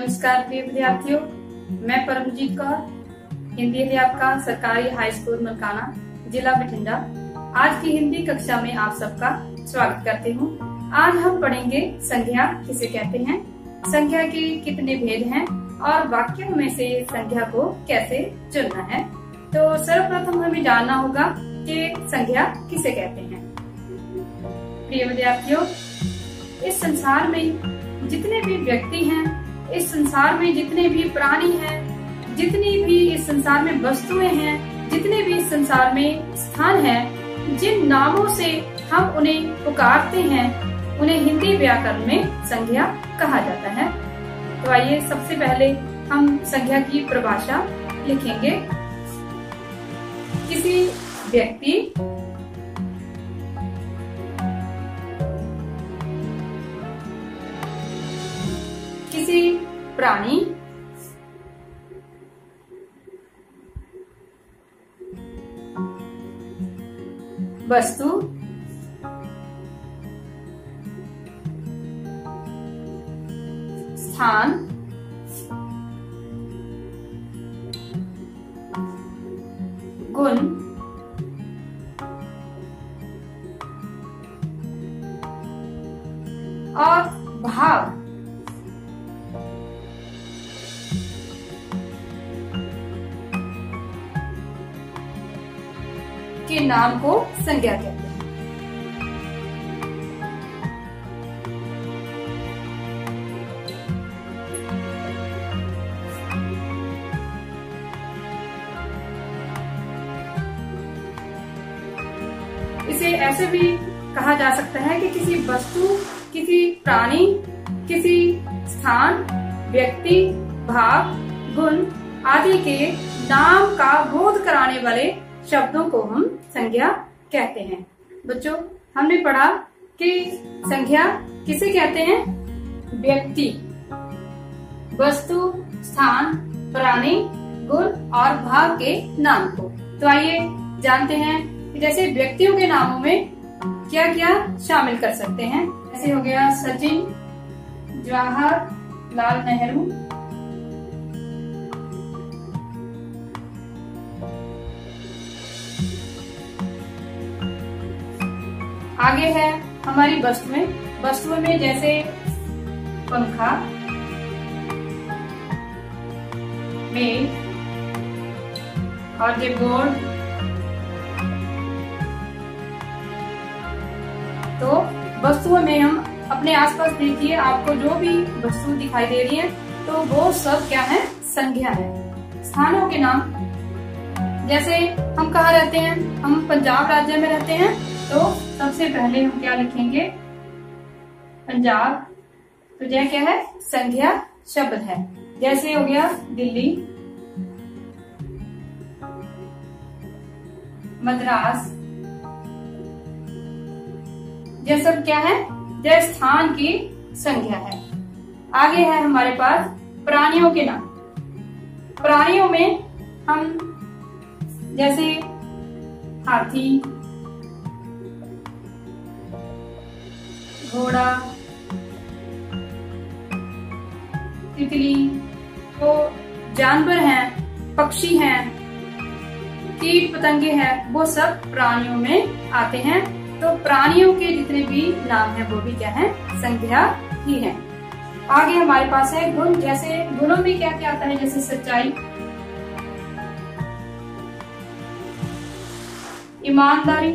नमस्कार प्रिय विद्यार्थियों, मैं परमजीत कौर, हिंदी अध्यापक सरकारी हाई स्कूल मलकाना, जिला बठिंडा। आज की हिंदी कक्षा में आप सबका स्वागत करती हूँ। आज हम पढ़ेंगे संज्ञा किसे कहते हैं, संज्ञा के कितने भेद हैं और वाक्यों में से संज्ञा को कैसे चुनना है। तो सर्वप्रथम हमें जानना होगा कि संज्ञा किसे कहते हैं। प्रिय विद्यार्थियों, इस संसार में जितने भी व्यक्ति हैं, इस संसार में जितने भी प्राणी हैं, जितनी भी इस संसार में वस्तुएं हैं, जितने भी इस संसार में स्थान हैं, जिन नामों से हम उन्हें पुकारते हैं, उन्हें हिंदी व्याकरण में संज्ञा कहा जाता है। तो आइए सबसे पहले हम संज्ञा की परिभाषा लिखेंगे। किसी व्यक्ति, किसी प्राणी, वस्तु, स्थान, गुण, और भाव के नाम को संज्ञा कहते हैं। इसे ऐसे भी कहा जा सकता है कि किसी वस्तु, किसी प्राणी, किसी स्थान, व्यक्ति, भाव, गुण आदि के नाम का बोध कराने वाले शब्दों को हम संज्ञा कहते हैं। बच्चों, हमने पढ़ा कि संज्ञा किसे कहते हैं? व्यक्ति, वस्तु, स्थान, प्राणी, गुण और भाव के नाम को। तो आइए जानते हैं कि जैसे व्यक्तियों के नामों में क्या क्या शामिल कर सकते हैं। जैसे हो गया सचिन, जवाहरलाल नेहरू, आगे है हमारी वस्तुएं में जैसे पंखा, मेज और बोर्ड। तो वस्तुओं में हम अपने आसपास देखिए, आपको जो भी वस्तु दिखाई दे रही है तो वो सब क्या है? संज्ञा है। स्थानों के नाम, जैसे हम कहाँ रहते हैं? हम पंजाब राज्य में रहते हैं, तो सबसे पहले हम क्या लिखेंगे? पंजाब। तो यह क्या है? संज्ञा शब्द है। जैसे हो गया दिल्ली, मद्रास, यह सब क्या है? यह स्थान की संज्ञा है। आगे है हमारे पास प्राणियों के नाम। प्राणियों में हम जैसे हाथी, घोड़ा, तितली, तो जानवर हैं, पक्षी हैं, कीट पतंगे हैं, वो सब प्राणियों में आते हैं। तो प्राणियों के जितने भी नाम हैं वो भी क्या है? संज्ञा ही है। आगे हमारे पास है गुण। जैसे गुणों में क्या क्या आता है? जैसे सच्चाई, ईमानदारी,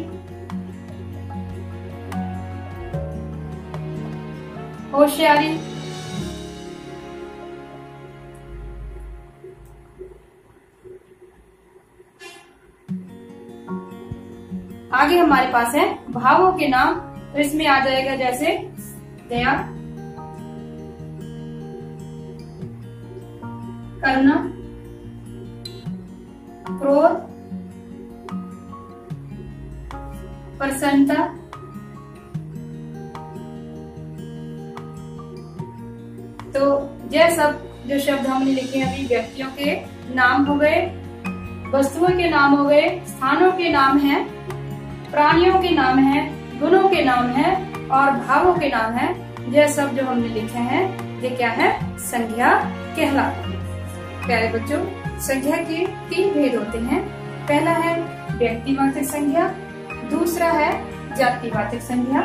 होशियारी, आगे हमारे पास है भावों के नाम। तो इसमें आ जाएगा जैसे दया, करुणा, क्रोध, प्रसन्नता, तो यह सब जो शब्द हमने लिखे अभी व्यक्तियों के नाम हो गए, वस्तुओं के नाम हो गए, स्थानों के नाम हैं, प्राणियों के नाम हैं, गुणों के नाम हैं और भावों के नाम हैं। यह सब जो हमने लिखे हैं ये क्या है? संज्ञा कहलाती है। प्यारे बच्चों, संज्ञा के 3 भेद होते हैं। पहला है व्यक्तिवाचक संज्ञा, दूसरा है जातिवाचक संज्ञा,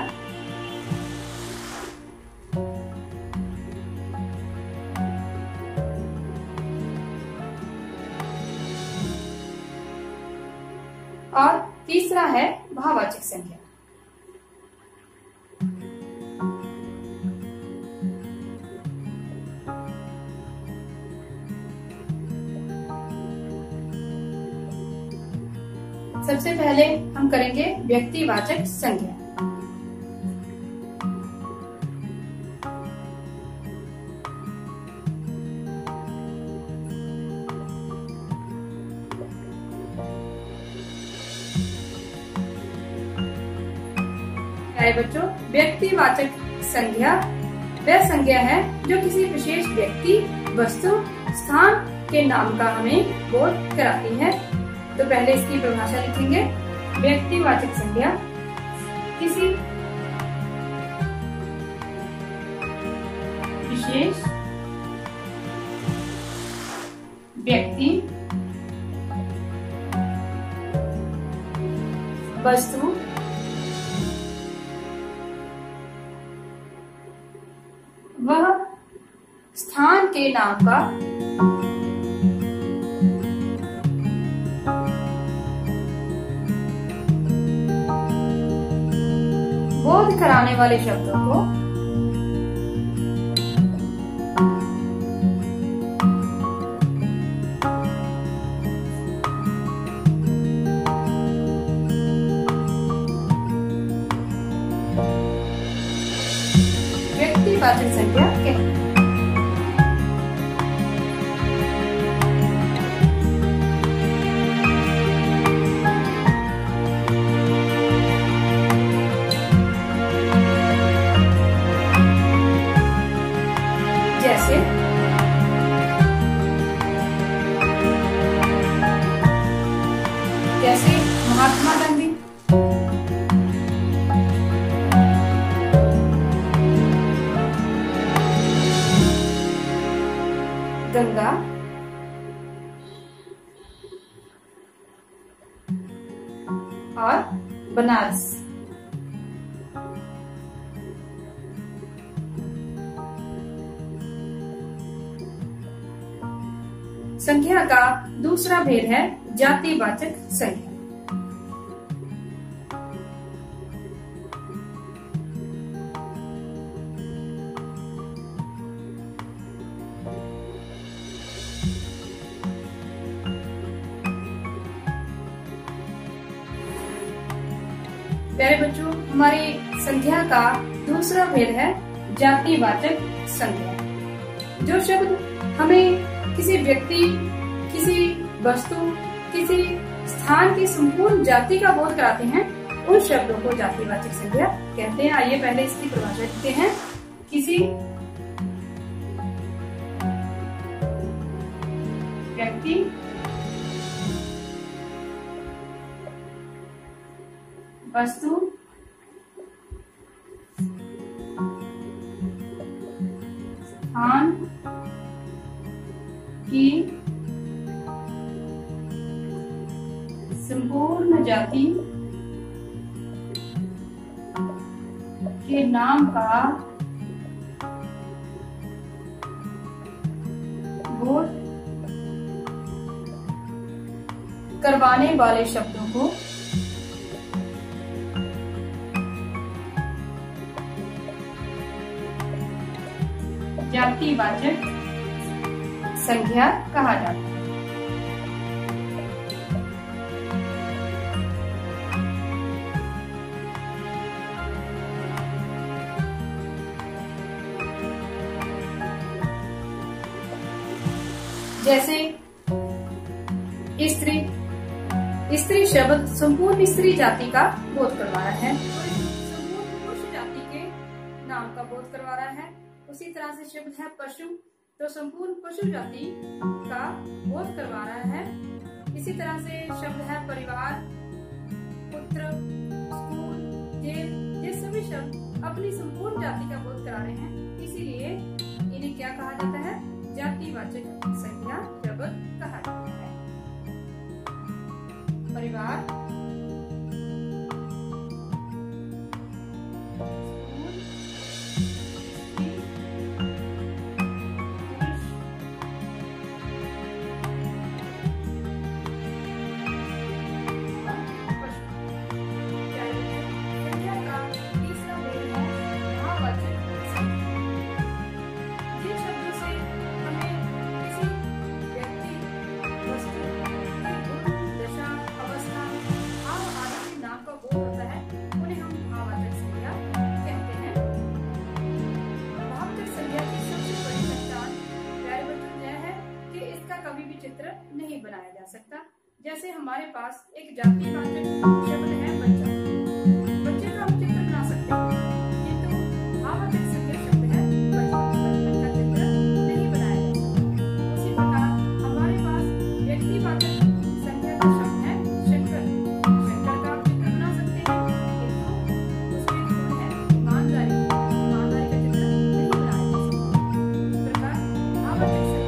और तीसरा है भाववाचक संज्ञा। सबसे पहले हम करेंगे व्यक्तिवाचक संज्ञा। प्यारे बच्चों, व्यक्तिवाचक संज्ञा वह संज्ञा है जो किसी विशेष व्यक्ति, वस्तु, स्थान के नाम का हमें बोध कराती है। तो पहले इसकी परिभाषा लिखेंगे। व्यक्तिवाचक संज्ञा किसी विशेष व्यक्ति, वस्तु, वह स्थान के नाम का बोध कराने वाले शब्दों को व्यक्तिवाचक संज्ञा कहते हैं। जैसे महात्मा गांधी, गंगा, और बनारस। संज्ञा का दूसरा भेद है जातिवाचक संज्ञा। प्यारे बच्चों, हमारी संज्ञा का दूसरा भेद है जातिवाचक संज्ञा। जो शब्द हमें किसी व्यक्ति, किसी वस्तु, किसी स्थान की संपूर्ण जाति का बोध कराते हैं, उन शब्दों को जातिवाचक संज्ञा कहते हैं। आइए पहले इसकी परिभाषा लिखते हैं। किसी व्यक्ति, वस्तु, स्थान की संपूर्ण जाति के नाम का बोध करवाने वाले शब्दों को जातिवाचक संज्ञा कहा जाता है। जैसे स्त्री, स्त्री शब्द संपूर्ण स्त्री जाति का बोध करवा रहा है, संपूर्ण पुरुष जाति के नाम का बोध करवा रहा है। उसी तरह से शब्द है पशु, तो संपूर्ण पशु जाति का बोध करवा रहा है। इसी तरह से शब्द है परिवार, पुत्र, स्कूल, जेल, ये सभी शब्द अपनी संपूर्ण जाति का बोध करा रहे हैं। इसीलिए इन्हें क्या कहा जाता है? जातिवाचक संज्ञा शब्द कहा जाता है। परिवार, चित्र नहीं बनाया जा सकता। जैसे हमारे पास एक जातिवाचक शब्द है बच्चा, बच्चे का हम चित्र बना सकते हैं, किंतु भाववाचक संज्ञा शब्द है बचपन का चित्र नहीं बनाया जा सकता। उसी प्रकार हमारे पास व्यक्तिवाचक संज्ञा का शब्द है शंकर, शंकर का आप चित्र बना सकते हैं, किंतु उसमें गुण है ईमानदारी, ईमानदारी का चित्र नहीं बनाया जा सकता। इस प्रकार भाववाचक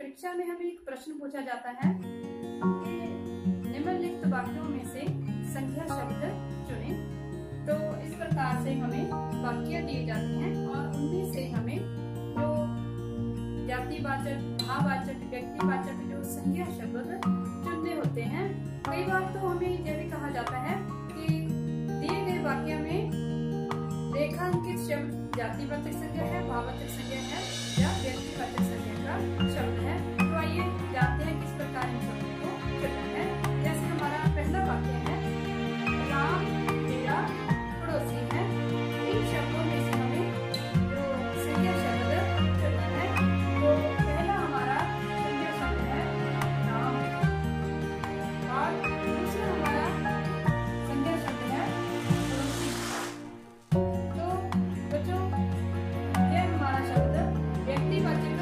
परीक्षा में हमें एक प्रश्न पूछा जाता है कि निम्नलिखित वाक्यों में से संज्ञा शब्द चुनें। तो इस प्रकार से हमें वाक्य दिए जाते हैं और उनमें से हमें जो जातिवाचक, भाववाचक, व्यक्तिवाचक जो संज्ञा शब्द चुनने होते हैं। कई बार तो हमें यह भी कहा जाता है कि दिए गए वाक्य में रेखांकित शब्द जातिवाचक संज्ञा है, भाववाचक संज्ञा है या व्यक्तिवाचक संज्ञा का शब्द है। तो आइए जानते हैं किस प्रकार इन शब्दों को चुनना है। जैसे हमारा पहला वाक्य है राम मेरा पड़ोसी है। इन शब्दों में से हमें जो संज्ञा शब्द चुनना है, तो पहला हमारा संज्ञा शब्द है राम और दूसरा हमारा संज्ञा शब्द है पड़ोसी। तो बच्चों, यह हमारा शब्द व्यक्तिवाचक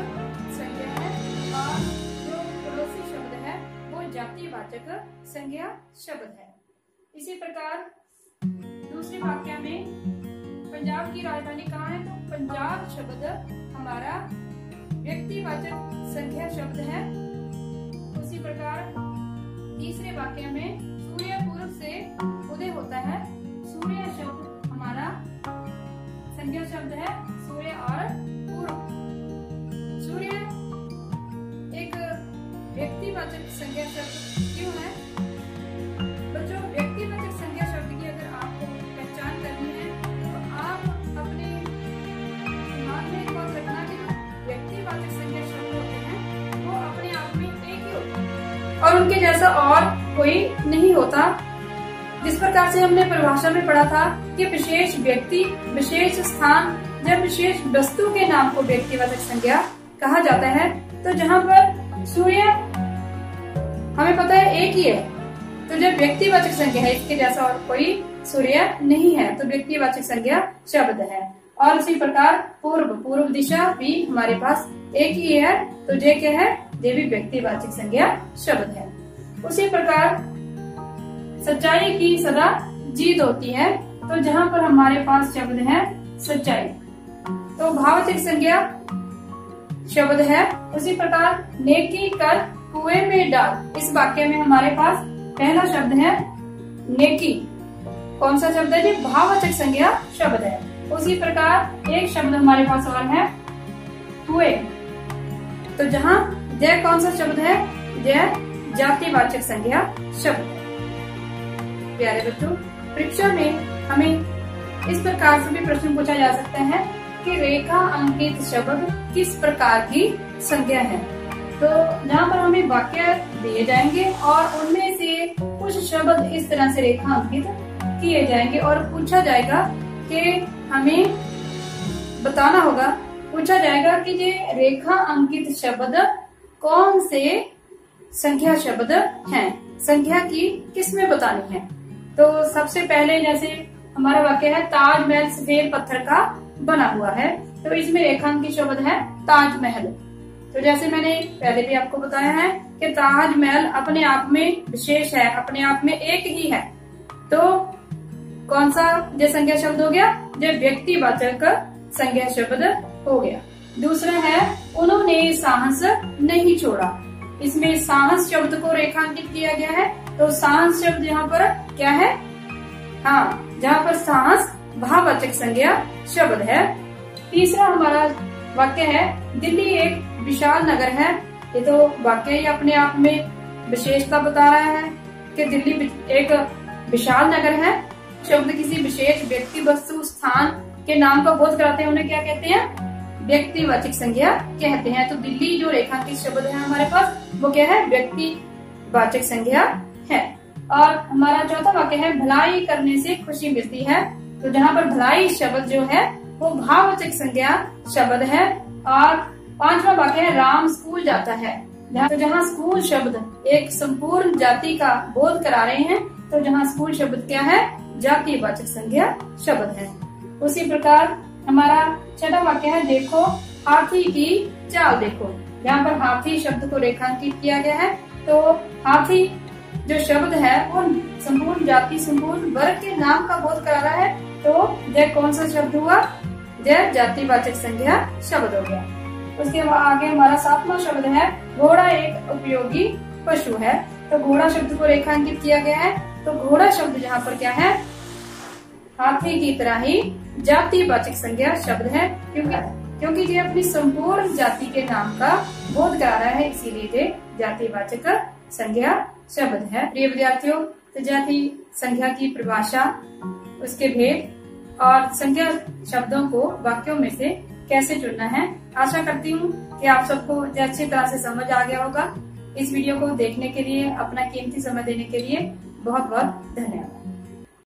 संज्ञा है और जो पड़ोसी शब्द है वो जातिवाचक संज्ञा शब्द है। इसी प्रकार दूसरे वाक्य में पंजाब की राजधानी कहाँ है, तो पंजाब शब्द हमारा व्यक्तिवाचक संज्ञा शब्द है। उसी प्रकार तीसरे वाक्य में सूर्य पूर्व से उदय होता है। सूर्य शब्द हमारा संज्ञा शब्द है, सूर्य और पूर्व। सूर्य एक व्यक्तिवाचक संज्ञा शब्द क्यों है? बच्चों, व्यक्तिवाचक संज्ञा शब्द की अगर आपको पहचान करनी है तो आप अपने दिमाग में एक बात रखना कि जो व्यक्तिवाचक संज्ञा शब्द होते हैं वो अपने आप में एक ही होते हैं और उनके जैसा और कोई नहीं होता। जिस प्रकार से हमने परिभाषा में पढ़ा था कि विशेष व्यक्ति, विशेष स्थान या विशेष वस्तु के नाम को व्यक्तिवाचक संज्ञा कहा जाता है, तो जहाँ पर सूर्य हमें पता है एक ही है, तो जब व्यक्तिवाचक संज्ञा है, इसके जैसा और कोई सूर्य नहीं है, तो व्यक्तिवाचक संज्ञा शब्द है। और उसी प्रकार पूर्व दिशा भी हमारे पास एक ही है, तो जे क्या है, जे भी व्यक्तिवाचक संज्ञा शब्द है। उसी प्रकार सच्चाई की सदा जीत होती है, तो जहाँ पर हमारे पास शब्द है सच्चाई, तो भाववाचक संज्ञा शब्द है। उसी प्रकार नेकी कर कुएं में डाल, इस वाक्य में हमारे पास पहला शब्द है नेकी। कौन सा शब्द है जी? भाववाचक संज्ञा शब्द है। उसी प्रकार एक शब्द हमारे पास और है कुएं, तो जहाँ जय कौन सा शब्द है? जय जातिवाचक संज्ञा शब्द है। प्यारे बच्चों, परीक्षा में हमें इस प्रकार से भी प्रश्न पूछा जा सकता है कि रेखा अंकित शब्द किस प्रकार की संज्ञा है। तो जहाँ पर हमें वाक्य दिए जाएंगे और उनमें से कुछ शब्द इस तरह से रेखा अंकित किए जाएंगे और पूछा जाएगा कि हमें बताना होगा, पूछा जाएगा कि ये रेखा अंकित शब्द कौन से संख्या शब्द हैं, संख्या की किसमें बतानी है। तो सबसे पहले जैसे हमारा वाक्य है ताजमहल सफेद पत्थर का बना हुआ है, तो इसमें रेखांकित शब्द है ताजमहल। तो जैसे मैंने पहले भी आपको बताया है कि ताजमहल अपने आप में विशेष है, अपने आप में एक ही है, तो कौन सा ये संज्ञा शब्द हो गया? ये व्यक्तिवाचक संज्ञा शब्द हो गया। दूसरा है उन्होंने साहस नहीं छोड़ा, इसमें साहस शब्द को रेखांकित किया गया है, तो साहस शब्द यहाँ पर क्या है? हाँ, जहाँ पर साहस भाववाचक संज्ञा शब्द है। तीसरा हमारा वाक्य है दिल्ली एक विशाल नगर है, ये तो वाक्य ही अपने आप में विशेषता बता रहा है कि दिल्ली एक विशाल नगर है। शब्द किसी विशेष व्यक्ति वस्तु स्थान के नाम का बोध कराते हैं, उन्हें क्या कहते हैं? व्यक्तिवाचक संज्ञा कहते हैं। तो दिल्ली जो रेखांकित शब्द है हमारे पास, वो क्या है? व्यक्तिवाचक संज्ञा है। और हमारा चौथा वाक्य है भलाई करने से खुशी मिलती है, तो जहाँ पर भलाई शब्द जो है वो भाववाचक संज्ञा शब्द है। और पांचवा वाक्य है राम स्कूल जाता है, तो जहाँ स्कूल शब्द एक संपूर्ण जाति का बोध करा रहे हैं, तो जहाँ स्कूल शब्द क्या है? जातिवाचक संज्ञा शब्द है। उसी प्रकार हमारा छठा वाक्य है देखो हाथी की चाल देखो, यहाँ पर हाथी शब्द को रेखांकित किया गया है, तो हाथी जो शब्द है वो संपूर्ण जाति संपूर्ण वर्ग के नाम का बोध करा रहा है, तो यह कौन सा शब्द हुआ? यह जातिवाचक संज्ञा शब्द हो गया। उसके आगे हमारा सातवां शब्द है घोड़ा एक उपयोगी पशु है, तो घोड़ा शब्द को रेखांकित किया गया है, तो घोड़ा शब्द जहाँ पर क्या है? हाथी की तरह ही जातिवाचक संज्ञा शब्द है, क्योंकि ये अपनी संपूर्ण जाति के नाम का बोध करा रहा है, इसीलिए ये जातिवाचक संज्ञा शब्द है। प्रिय विद्यार्थियों, तो जाति संज्ञा की परिभाषा, उसके भेद और संज्ञा शब्दों को वाक्यों में से कैसे चुनना है, आशा करती हूँ कि आप सबको अच्छी तरह से समझ आ गया होगा। इस वीडियो को देखने के लिए, अपना कीमती समय देने के लिए बहुत बहुत धन्यवाद।